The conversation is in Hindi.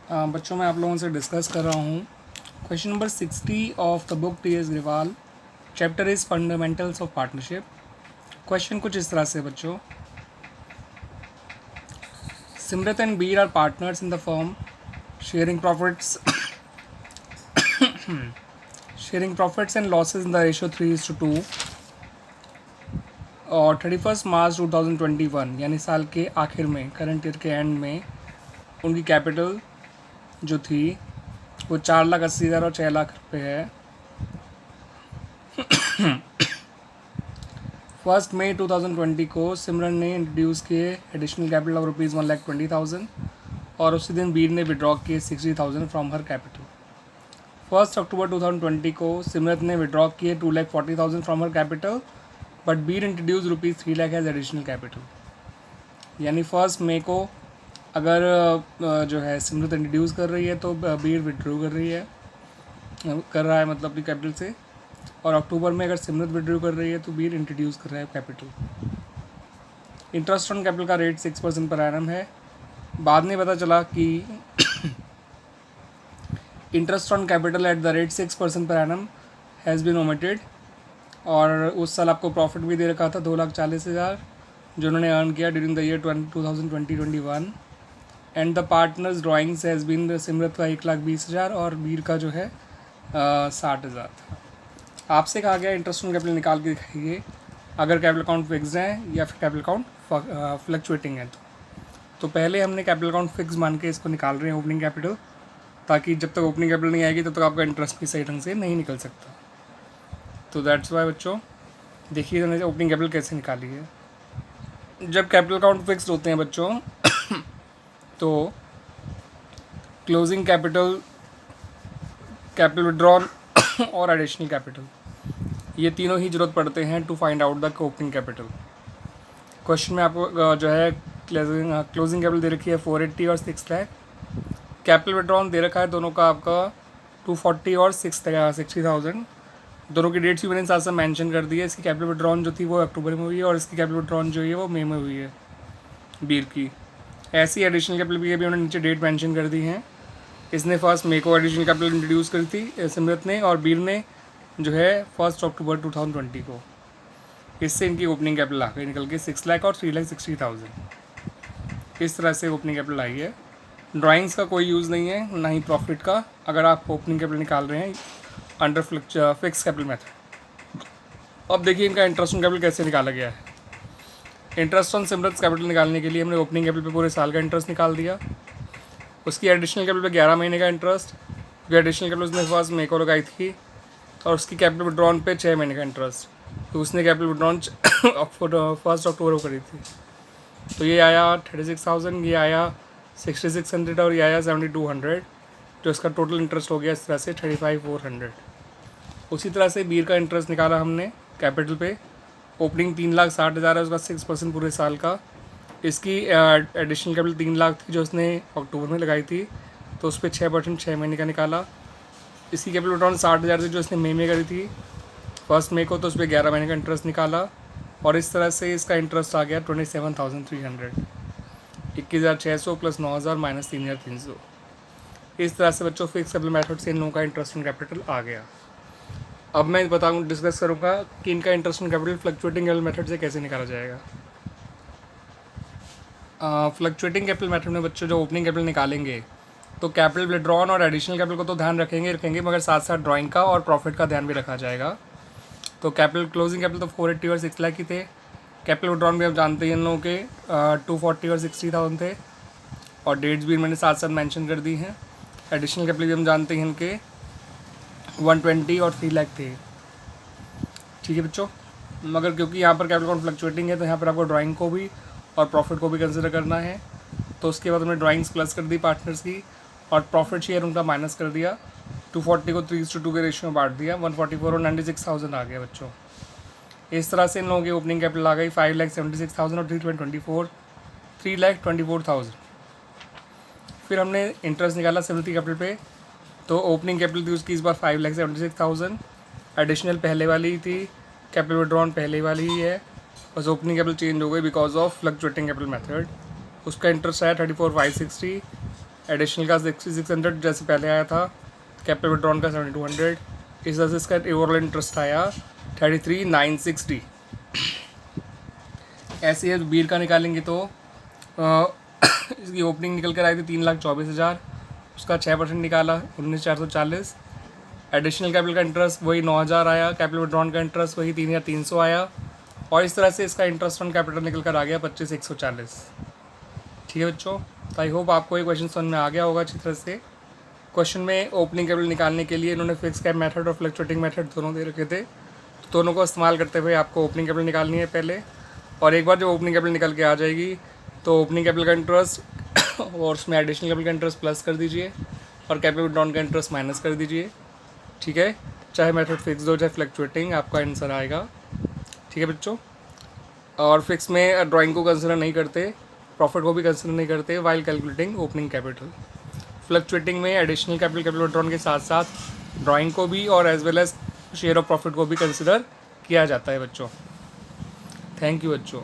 बच्चों मैं आप लोगों से डिस्कस कर रहा हूँ question number 60 of the book T S Grewal. Chapter is fundamentals of partnership. Question कुछ इस तरह से बच्चों, Simrat and Bir are partners in the firm, sharing profits and losses in the ratio 3:2 और 31 मार्च 2021 यानी साल के आखिर में, करंट ईयर के एंड में उनकी कैपिटल जो थी वो 4,80,000 और 6 लाख रुपये है। 1 मई 2020 को सिमरन ने इंट्रोड्यूस किए एडिशनल कैपिटल ऑफ रुपीज़ 1,20,000 और उसी दिन बीर ने विड्रॉ किए 60,000 फ्रॉम हर कैपिटल। 1 अक्टूबर 2020 को सिमरत ने विड्रॉ किए 2,40,000 from her capital, but Bir introduce rupees 3 lakh as additional capital. यानी 1 मई को अगर जो है सिमरत इंट्रोड्यूस कर रही है तो बीर विड्रॉ कर रहा है मतलब अपनी कैपिटल से, और अक्टूबर में अगर सिमरत विड्रॉ कर रही है तो बीर इंट्रोड्यूस कर रहा है कैपिटल। इंटरेस्ट ऑन कैपिटल का रेट 6% पर एनम है। बाद में पता चला कि interest on capital at the rate 6% per annum has been omitted, और उस साल आपको प्रॉफिट भी दे रखा था 2,40,000 जो उन्होंने अर्न किया during the year 2020-21, and the partners drawings has been Simrat का 1,20,000 और बीर का जो है 60,000 था। आपसे कहा गया इंटरेस्ट ऑन कैपिटल निकाल के दिखाइए अगर कैपिटल अकाउंट फिक्स है या फिर कैपिटल अकाउंट फ्लक्चुएटिंग है। तो पहले हमने कैपिटल अकाउंट फिक्स मान के इसको निकाल रहे हैं ओपनिंग कैपिटल, ताकि जब तक ओपनिंग कैपिटल नहीं आएगी तब तक आपका इंटरेस्ट भी सही ढंग से नहीं निकल सकता। तो दैट्स वाई बच्चों देखिए हमने ओपनिंग कैपिटल कैसे निकाली है। जब कैपिटल अकाउंट फिक्स होते हैं बच्चों तो क्लोजिंग कैपिटल, कैपिटल विड्रॉल और एडिशनल कैपिटल, ये तीनों ही ज़रूरत पड़ते हैं to find out the opening capital. Question में आपको जो है क्लोजिंग कैपिटल दे रखी है 480 और 6 लाख। कैपिटल विड्रॉल दे रखा है दोनों का आपका 240 और 60,000। दोनों की डेट्स भी मैंने साथ साथ मेंशन कर दी है। इसकी कैपिटल विड्रॉल जो थी वो अक्टूबर में हुई है और इसकी कैपिटल विड्रॉल जो है वो मई में हुई है बीर की। ऐसी एडिशनल कैपिटल भी उन्होंने नीचे डेट मेंशन कर दी है। इसने 1 मई को एडिशनल कैपिटल इंट्रोड्यूस करी थी सिमरत ने, और बीर ने जो है 1 अक्टूबर 2020 को। इससे इनकी ओपनिंग कैपिटल आ गई निकल के 6 लाख और 3,60,000। इस तरह से ओपनिंग कैपिटल आई है। ड्राइंग्स का कोई यूज़ नहीं है, ना ही प्रॉफिट का, अगर आप ओपनिंग कैपिटल निकाल रहे हैं अंडर फिक्स कैपिटल मेथड। अब देखिए इनका इंटरेस्ट ऑन कैपिटल कैसे निकाला गया है। इंटरेस्ट ऑन सिमरत कैपिटल निकालने के लिए हमने ओपनिंग कैपिटल पे पूरे साल का इंटरेस्ट निकाल दिया, उसकी एडिशनल कैपिटल पे 11 महीने का इंटरेस्ट, जो एडिशनल कैपिटल उसने 1 मई को लगाई थी, और उसकी कैपिटल विड्रॉन पे 6 महीने का इंटरेस्ट, तो उसने कैपिटल विड्रॉन 1 अक्टूबर को करी थी। तो ये आया 36,000, ये आया 6,600 और ये आया 7,200, तो इसका टोटल इंटरेस्ट हो गया इस तरह से 35,400। उसी तरह से बीर का इंटरेस्ट निकाला हमने कैपिटल पे। ओपनिंग 3,60,000 है, उसका 6% पूरे साल का। इसकी एडिशनल कैपिटल 3 लाख थी जो उसने अक्टूबर में लगाई थी, तो उस पर 6% 6 महीने का निकाला। इसकी कैपिटल विड्रॉल 60,000 थी जो इसने मई में करी थी 1 मई को, तो उस पर 11 महीने का इंटरेस्ट निकाला, और इस तरह से इसका इंटरेस्ट आ गया 27,300, 21,600 प्लस 9,000 माइनस 3,300। इस तरह से बच्चों फिक्स कैपिटल मेथड से इन लोगों का इंटरेस्ट ऑन कैपिटल आ गया। अब मैं डिस्कस करूँगा कि इनका interest on capital fluctuating capital method से कैसे निकाला जाएगा। फ्लक्चुएटिंग कैपिटल मेथड में बच्चों जो ओपनिंग कैपिटल निकालेंगे तो कैपिटल विड्रॉन और एडिशनल कैपिटल को तो ध्यान रखेंगे, मगर साथ साथ ड्राइंग का और प्रॉफिट का ध्यान भी रखा जाएगा। तो कैपिटल क्लोजिंग कैपिटल तो 480 और 6 लाख की थे। कैपिटल विड्रॉन भी आप जानते हैं इन लोगों के 240 और 60,000 थे, और डेट्स भी मैंने साथ साथ मेंशन कर दी हैं। एडिशनल कैपिटल भी हम जानते हैं इनके 120 और 3 लाख थे। ठीक है बच्चों, मगर क्योंकि यहाँ पर कैपिटल अकाउंट फ्लक्चुएटिंग है तो यहाँ पर आपको ड्राइंग को भी और प्रॉफिट को भी कंसिडर करना है। तो उसके बाद हमने ड्राइंग्स प्लस कर दी पार्टनर्स की, और प्रॉफिट शेयर उनका माइनस कर दिया। 240 को 3:2 के रेशियो में बांट दिया, 144 और 96,000 आ गया बच्चों। इस तरह से इन लोगों की ओपनिंग कैपिटल आ गई 5,76,000 और 3,24,000। फिर हमने इंटरेस्ट निकाला सिमरत कैपिटल पे, तो ओपनिंग कैपिटल थी उसकी इस बार 5,76,000, एडिशनल पहले वाली ही थी, कैपिटल विड्रॉन पहले वाली ही है, बस ओपनिंग कैपिटल चेंज हो गई because of fluctuating capital method. उसका इंटरेस्ट आया 34,560, एडिशनल का 6600 जैसे पहले आया था, कैपिटल विड्रॉन का 7200, इस तरह से इसका ओवरऑल इंटरेस्ट आया 33,960। ऐसे ही बीर का निकालेंगे तो इसकी ओपनिंग निकल कर आई थी 3,24,000, उसका 6% निकाला 19,440। एडिशनल कैपिटल का इंटरेस्ट वही 9,000 आया, कैपिटल विड्रॉन का इंटरेस्ट वही 3,300 आया, और इस तरह से इसका इंटरेस्ट ऑन कैपिटल निकल कर आ गया 25,140। ठीक है बच्चों, तो आई होप आपको ये क्वेश्चन समझ में आ गया होगा अच्छी तरह से। क्वेश्चन में ओपनिंग कैपिटल निकालने के लिए इन्होंने फिक्स कैप मेथड और फ्लक्चुएटिंग मेथड दोनों दे रखे थे, तो दोनों को इस्तेमाल करते हुए आपको ओपनिंग कैपिटल निकालनी है पहले, और एक बार जब ओपनिंग कैपिटल निकल के आ जाएगी तो ओपनिंग कैपिटल का इंटरेस्ट और उसमें एडिशनल कैपिटल का इंटरेस्ट प्लस कर दीजिए और कैपिटल विड्रॉन का इंटरेस्ट माइनस कर दीजिए। ठीक है, चाहे मेथड फिक्स हो चाहे फ्लक्चुएटिंग, आपका आंसर आएगा। ठीक है बच्चों, और फिक्स में ड्राइंग को कंसिडर नहीं करते, प्रॉफिट को भी कंसिडर नहीं करते while calculating opening capital. Fluctuating में एडिशनल कैपिटल कैपिटल विड्रॉन के साथ साथ ड्राइंग को भी और as well as share of profit को भी कंसिडर किया जाता है बच्चों। थैंक यू बच्चों।